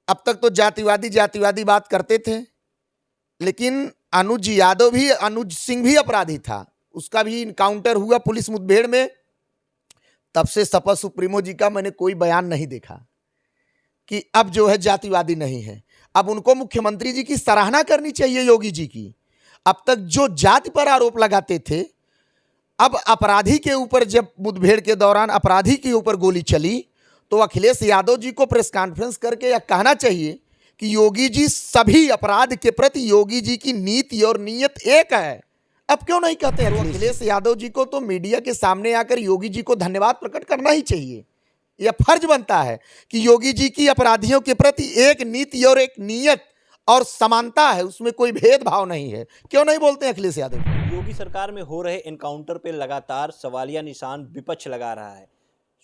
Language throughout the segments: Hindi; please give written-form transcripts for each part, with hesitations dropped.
अब तक तो जातिवादी जातिवादी बात करते थे, लेकिन अनुज सिंह भी अपराधी था, उसका भी इनकाउंटर हुआ पुलिस मुठभेड़ में। तब से सपा सुप्रीमो जी का मैंने कोई बयान नहीं देखा कि अब जो है जातिवादी नहीं है। अब उनको मुख्यमंत्री जी की सराहना करनी चाहिए, योगी जी की। अब तक जो जाति पर आरोप लगाते थे, अब अपराधी के ऊपर जब मुठभेड़ के दौरान अपराधी के ऊपर गोली चली, तो अखिलेश यादव जी को प्रेस कॉन्फ्रेंस करके यह कहना चाहिए कि योगी जी सभी अपराध के प्रति योगी जी की नीति और नीयत एक है। अब क्यों नहीं कहते हैं? अखिलेश यादव जी को तो मीडिया के सामने आकर योगी जी को धन्यवाद प्रकट करना ही चाहिए। यह फर्ज बनता है कि योगी जी की अपराधियों के प्रति एक नीति और एक नीयत और समानता है, उसमें कोई भेदभाव नहीं है। क्यों नहीं बोलते हैं अखिलेश यादव? योगी सरकार में हो रहे एनकाउंटर पे लगातार सवालिया निशान विपक्ष लगा रहा है।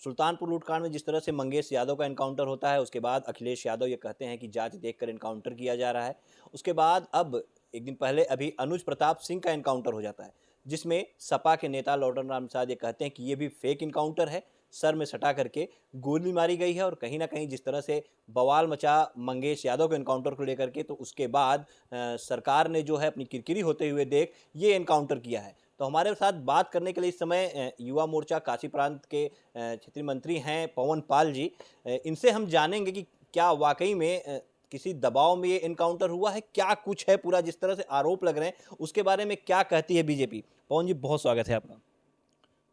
सुल्तानपुर लूटकांड में जिस तरह से मंगेश यादव का एनकाउंटर होता है, उसके बाद अखिलेश यादव ये कहते हैं कि जांच देखकर एनकाउंटर किया जा रहा है। उसके बाद अब एक दिन पहले अभी अनुज प्रताप सिंह का एनकाउंटर हो जाता है, जिसमें सपा के नेता लौटन राम प्रसाद ये कहते हैं कि ये भी फेक एनकाउंटर है, सर में सटा करके गोली मारी गई है। और कहीं ना कहीं जिस तरह से बवाल मचा मंगेश यादव के एनकाउंटर को लेकर के, तो उसके बाद सरकार ने जो है अपनी किरकिरी होते हुए देख ये एनकाउंटर किया है। तो हमारे साथ बात करने के लिए इस समय युवा मोर्चा काशी प्रांत के क्षेत्रीय मंत्री हैं पवन पाल जी। इनसे हम जानेंगे कि क्या वाकई में किसी दबाव में ये एनकाउंटर हुआ है, क्या कुछ है पूरा जिस तरह से आरोप लग रहे हैं, उसके बारे में क्या कहती है बीजेपी। पवन जी, बहुत स्वागत है आपका।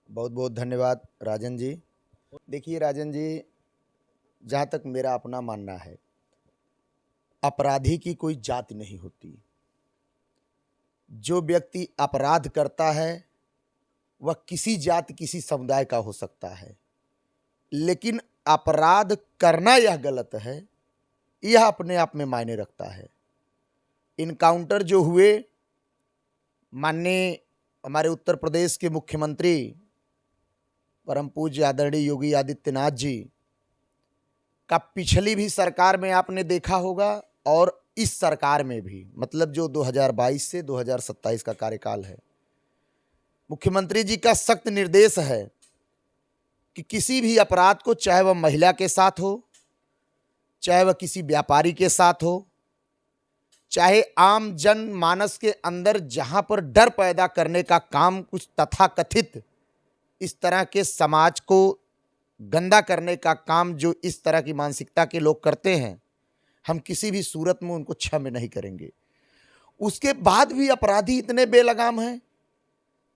बहुत बहुत धन्यवाद राजन जी। देखिए राजन जी, जहाँ तक मेरा अपना मानना है, अपराधी की कोई जाति नहीं होती। जो व्यक्ति अपराध करता है वह किसी जाति किसी समुदाय का हो सकता है, लेकिन अपराध करना यह गलत है, यह अपने आप में मायने रखता है। इनकाउंटर जो हुए, माननीय हमारे उत्तर प्रदेश के मुख्यमंत्री परम पूज्य आदरणीय योगी आदित्यनाथ जी का पिछली भी सरकार में आपने देखा होगा और इस सरकार में भी, मतलब जो 2022 से 2027 का कार्यकाल है, मुख्यमंत्री जी का सख्त निर्देश है कि किसी भी अपराध को, चाहे वह महिला के साथ हो, चाहे वह किसी व्यापारी के साथ हो, चाहे आम जन मानस के अंदर जहां पर डर पैदा करने का काम कुछ तथाकथित इस तरह के समाज को गंदा करने का काम जो इस तरह की मानसिकता के लोग करते हैं, हम किसी भी सूरत में उनको क्षम्य नहीं करेंगे। उसके बाद भी अपराधी इतने बेलगाम हैं,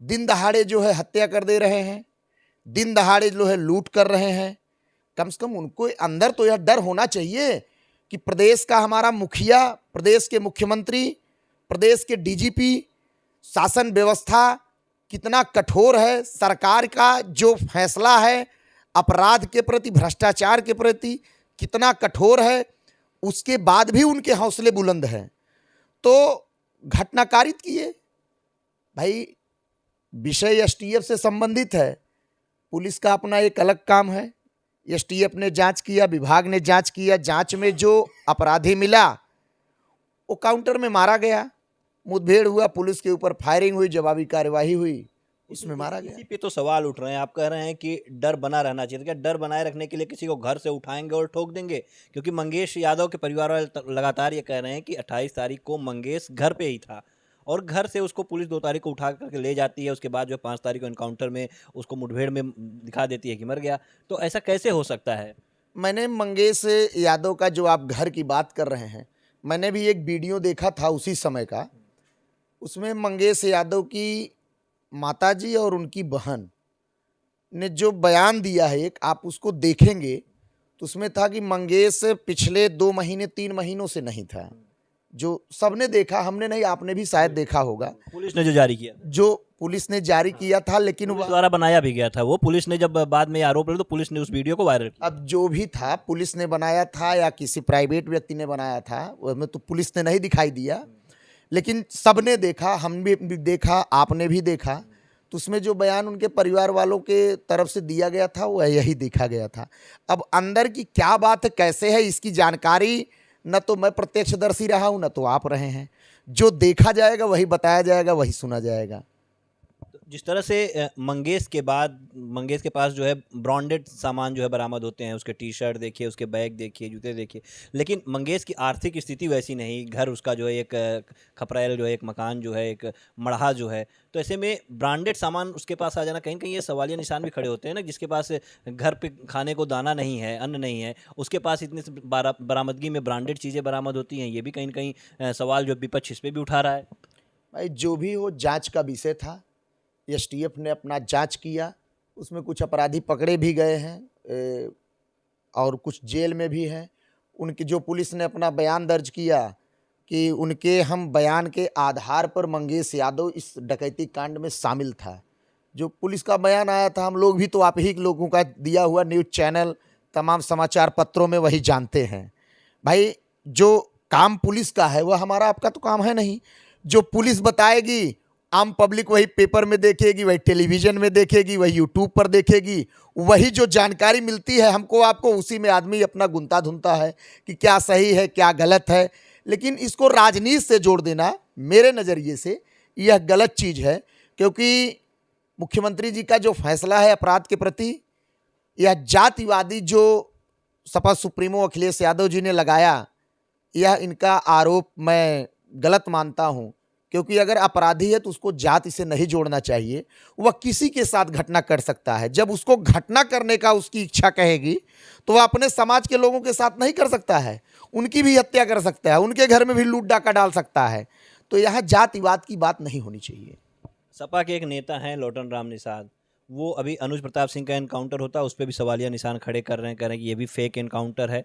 दिन दहाड़े जो है हत्या कर दे रहे हैं, दिन दहाड़े जो है लूट कर रहे हैं। कम से कम उनको अंदर तो यह डर होना चाहिए कि प्रदेश का हमारा मुखिया, प्रदेश के मुख्यमंत्री, प्रदेश के डीजीपी, शासन व्यवस्था कितना कठोर है, सरकार का जो फैसला है अपराध के प्रति, भ्रष्टाचार के प्रति कितना कठोर है, उसके बाद भी उनके हौसले बुलंद हैं। तो घटना कारित किए। भाई, विषय एसटीएफ से संबंधित है, पुलिस का अपना एक अलग काम है। एसटीएफ ने जांच किया, विभाग ने जांच किया, जांच में जो अपराधी मिला वो काउंटर में मारा गया, मुठभेड़ हुआ, पुलिस के ऊपर फायरिंग हुई, जवाबी कार्यवाही हुई, उसमें मारा गया। इसी पे तो सवाल उठ रहे हैं। आप कह रहे हैं कि डर बना रहना चाहिए, तो क्या डर बनाए रखने के लिए किसी को घर से उठाएंगे और ठोक देंगे? क्योंकि मंगेश यादव के परिवार वाले लगातार ये कह रहे हैं कि 28 तारीख को मंगेश घर पे ही था और घर से उसको पुलिस 2 तारीख को उठा करके ले जाती है, उसके बाद जो 5 तारीख को एनकाउंटर में उसको मुठभेड़ में दिखा देती है कि मर गया। तो ऐसा कैसे हो सकता है? मैंने मंगेश यादव का, जो आप घर की बात कर रहे हैं, मैंने भी एक वीडियो देखा था उसी समय का। उसमें मंगेश यादव की माताजी और उनकी बहन ने जो बयान दिया है, एक आप उसको देखेंगे तो उसमें था कि मंगेश पिछले 2 महीने 3 महीनों से नहीं था। जो सबने देखा, हमने नहीं, आपने भी शायद देखा होगा। पुलिस ने जो जारी किया, जो पुलिस ने जारी किया था, लेकिन पुलिस द्वारा बनाया भी गया था वो। पुलिस ने जब बाद में आरोप लगा तो पुलिस ने उस वीडियो को वायरल किया। अब जो भी था, पुलिस ने बनाया था या किसी प्राइवेट व्यक्ति ने बनाया था, उसमें तो पुलिस ने नहीं दिखाई दिया, लेकिन सबने देखा, हम भी देखा, आपने भी देखा। तो उसमें जो बयान उनके परिवार वालों के तरफ से दिया गया था वो यही देखा गया था। अब अंदर की क्या बात है, कैसे है, इसकी जानकारी न तो मैं प्रत्यक्षदर्शी रहा हूँ, न तो आप रहे हैं। जो देखा जाएगा वही बताया जाएगा, वही सुना जाएगा। तो जिस तरह से मंगेश के बाद मंगेश के पास जो है ब्रांडेड सामान जो है बरामद होते हैं, उसके टी शर्ट देखिए, उसके बैग देखिए, जूते देखिए, लेकिन मंगेश की आर्थिक स्थिति वैसी नहीं, घर उसका जो है एक खपरैल जो है, एक मकान जो है, एक मढ़ा जो है, तो ऐसे में ब्रांडेड सामान उसके पास आ जाना कहीं कहीं ये सवालिया निशान भी खड़े होते हैं ना, जिसके पास घर पे खाने को दाना नहीं है, अन्न नहीं है, उसके पास इतने से बरामदगी में ब्रांडेड चीज़ें बरामद होती हैं, ये भी कहीं न कहीं सवाल जो विपक्ष इस पे भी उठा रहा है। भाई जो भी हो जांच का विषय था, एसटीएफ ने अपना जांच किया, उसमें कुछ अपराधी पकड़े भी गए हैं और कुछ जेल में भी हैं। उनकी जो पुलिस ने अपना बयान दर्ज किया कि उनके हम बयान के आधार पर मंगेश यादव इस डकैती कांड में शामिल था। जो पुलिस का बयान आया था, हम लोग भी तो आप ही लोगों का दिया हुआ न्यूज़ चैनल, तमाम समाचार पत्रों में वही जानते हैं। भाई जो काम पुलिस का है वह हमारा आपका तो काम है नहीं। जो पुलिस बताएगी आम पब्लिक वही पेपर में देखेगी, वही टेलीविज़न में देखेगी, वही यूट्यूब पर देखेगी, वही जो जानकारी मिलती है हमको आपको, उसी में आदमी अपना गुंता धुनता है कि क्या सही है क्या गलत है। लेकिन इसको राजनीति से जोड़ देना मेरे नज़रिए से यह गलत चीज़ है, क्योंकि मुख्यमंत्री जी का जो फैसला है अपराध के प्रति, यह जातिवादी जो सपा सुप्रीमो अखिलेश यादव जी ने लगाया, यह इनका आरोप मैं गलत मानता हूं। क्योंकि अगर अपराधी है तो उसको जाति से नहीं जोड़ना चाहिए। वह किसी के साथ घटना कर सकता है, जब उसको घटना करने का उसकी इच्छा कहेगी तो वह अपने समाज के लोगों के साथ नहीं कर सकता है, उनकी भी हत्या कर सकता है, उनके घर में भी लूट डाका डाल सकता है। तो यहाँ जातिवाद की बात नहीं होनी चाहिए। सपा के एक नेता हैं लौटन राम निषाद, वो अभी अनुज प्रताप सिंह का एनकाउंटर होता है उस पर भी सवालिया निशान खड़े कर रहे हैं, कह रहे हैं कि ये भी फेक एनकाउंटर है,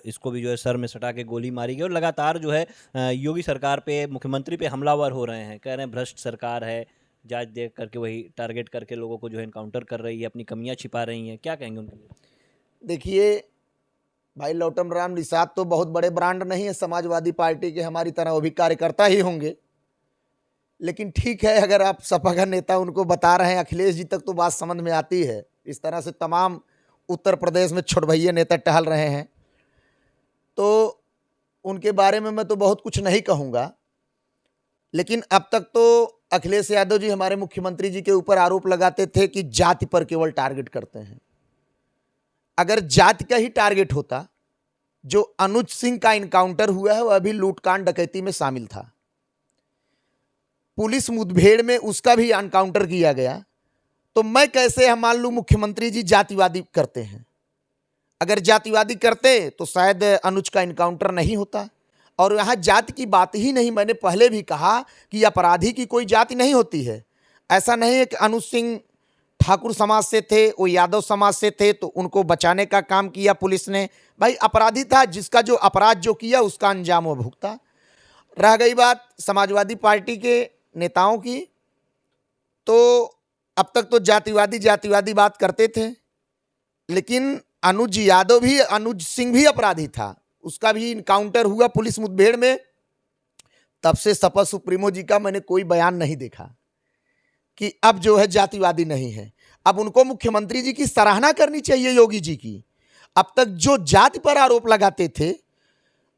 इसको भी जो है सर में सटा के गोली मारी गई, और लगातार जो है योगी सरकार पे, मुख्यमंत्री पे हमलावर हो रहे हैं, कह रहे हैं भ्रष्ट सरकार है, जांच देख करके वही टारगेट करके लोगों को जो है एनकाउंटर कर रही है, अपनी कमियां छिपा रही हैं। क्या कहेंगे उनके लिए? देखिए भाई, लौटन राम निषाद तो बहुत बड़े ब्रांड नहीं है समाजवादी पार्टी के, हमारी तरह वो भी कार्यकर्ता ही होंगे। लेकिन ठीक है, अगर आप सपा का नेता उनको बता रहे हैं, अखिलेश जी तक तो बात समझ में आती है। इस तरह से तमाम उत्तर प्रदेश में छोट भैया नेता टहल रहे हैं, तो उनके बारे में मैं तो बहुत कुछ नहीं कहूँगा। लेकिन अब तक तो अखिलेश यादव जी हमारे मुख्यमंत्री जी के ऊपर आरोप लगाते थे कि जाति पर केवल टारगेट करते हैं। अगर जाति का ही टारगेट होता, जो अनुज सिंह का इनकाउंटर हुआ है वह भी लूटकांड डकैती में शामिल था, पुलिस मुठभेड़ में उसका भी एनकाउंटर किया गया, तो मैं कैसे हम मान लूं मुख्यमंत्री जी जातिवादी करते हैं। अगर जातिवादी करते तो शायद अनुज का इनकाउंटर नहीं होता। और यहाँ जाति की बात ही नहीं, मैंने पहले भी कहा कि अपराधी की कोई जाति नहीं होती है। ऐसा नहीं है कि अनुज सिंह ठाकुर समाज से थे, वो यादव समाज से थे, तो उनको बचाने का काम किया पुलिस ने। भाई अपराधी था, जिसका जो अपराध जो किया उसका अंजाम वो भुगता। रह गई बात समाजवादी पार्टी के नेताओं की, तो अब तक तो जातिवादी जातिवादी बात करते थे, लेकिन अनुज सिंह भी अपराधी था, उसका भी इनकाउंटर हुआ पुलिस मुठभेड़ में। तब से सपा सुप्रीमो जी का मैंने कोई बयान नहीं देखा कि अब जो है जातिवादी नहीं है। अब उनको मुख्यमंत्री जी की सराहना करनी चाहिए, योगी जी की। अब तक जो जाति पर आरोप लगाते थे,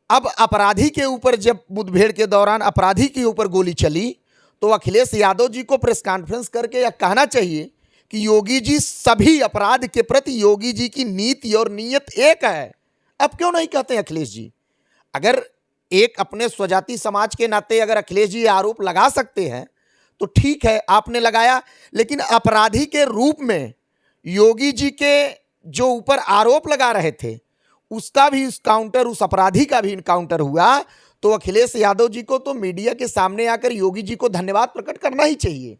अब अपराधी के ऊपर जब मुठभेड़ के दौरान अपराधी के ऊपर गोली चली, तो अखिलेश यादव जी को प्रेस कॉन्फ्रेंस करके यह कहना चाहिए कि योगी जी, सभी अपराध के प्रति योगी जी की नीति और नीयत एक है। अब क्यों नहीं कहते अखिलेश जी? अगर एक अपने स्वजाति समाज के नाते अगर अखिलेश जी आरोप लगा सकते हैं तो ठीक है, आपने लगाया, लेकिन अपराधी के रूप में योगी जी के जो ऊपर आरोप लगा रहे थे उसका भी काउंटर, उस अपराधी का भी इनकाउंटर हुआ, तो अखिलेश यादव जी को तो मीडिया के सामने आकर योगी जी को धन्यवाद प्रकट करना ही चाहिए।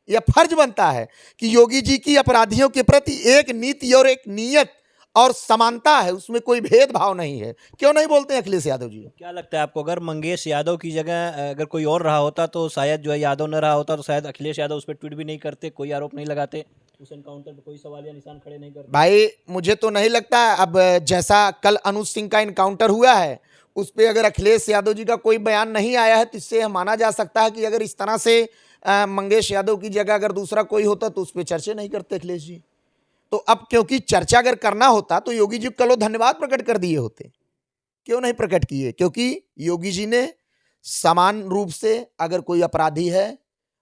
यह फर्ज बनता है कि योगी जी की अपराधियों के प्रति एक नीति और एक नीयत और समानता है, उसमें कोई भेदभाव नहीं है। क्यों नहीं बोलते हैं अखिलेश यादव जी? क्या लगता है आपको, अगर मंगेश यादव की जगह अगर कोई और रहा होता तो शायद जो है यादव न रहा होता, तो शायद अखिलेश यादव उस पर ट्वीट भी नहीं करते, कोई आरोप नहीं लगाते, उस एनकाउंटर पर कोई सवाल या निशान खड़े नहीं करते? भाई मुझे तो नहीं लगता। अब जैसा कल अनुज सिंह का इनकाउंटर हुआ है, उस पर अगर अखिलेश यादव जी का कोई बयान नहीं आया है, तो इससे माना जा सकता है कि अगर इस तरह से मंगेश यादव की जगह अगर दूसरा कोई होता तो उस पर चर्चा नहीं करते अखिलेश जी। तो अब क्योंकि चर्चा अगर करना होता तो योगी जी कल धन्यवाद प्रकट कर दिए होते, क्यों नहीं प्रकट किए? क्योंकि योगी जी ने समान रूप से अगर कोई अपराधी है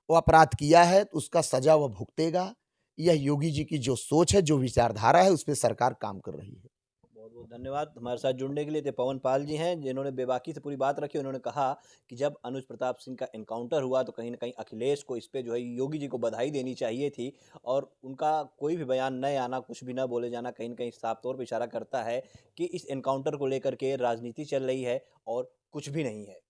वो अपराध किया है तो उसका सजा वह भुगतेगा। यह योगी जी की जो सोच है, जो विचारधारा है, उस पे सरकार काम कर रही है। बहुत बहुत धन्यवाद हमारे साथ जुड़ने के लिए। पवन पाल जी हैं जिन्होंने बेबाकी से पूरी बात रखी। उन्होंने कहा कि जब अनुज प्रताप सिंह का एनकाउंटर हुआ तो कहीं ना कहीं अखिलेश को इस पे जो है योगी जी को बधाई देनी चाहिए थी, और उनका कोई भी बयान न आना, कुछ भी न बोले जाना कहीं ना कहीं साफ तौर पर इशारा करता है कि इस एनकाउंटर को लेकर के राजनीति चल रही है और कुछ भी नहीं है।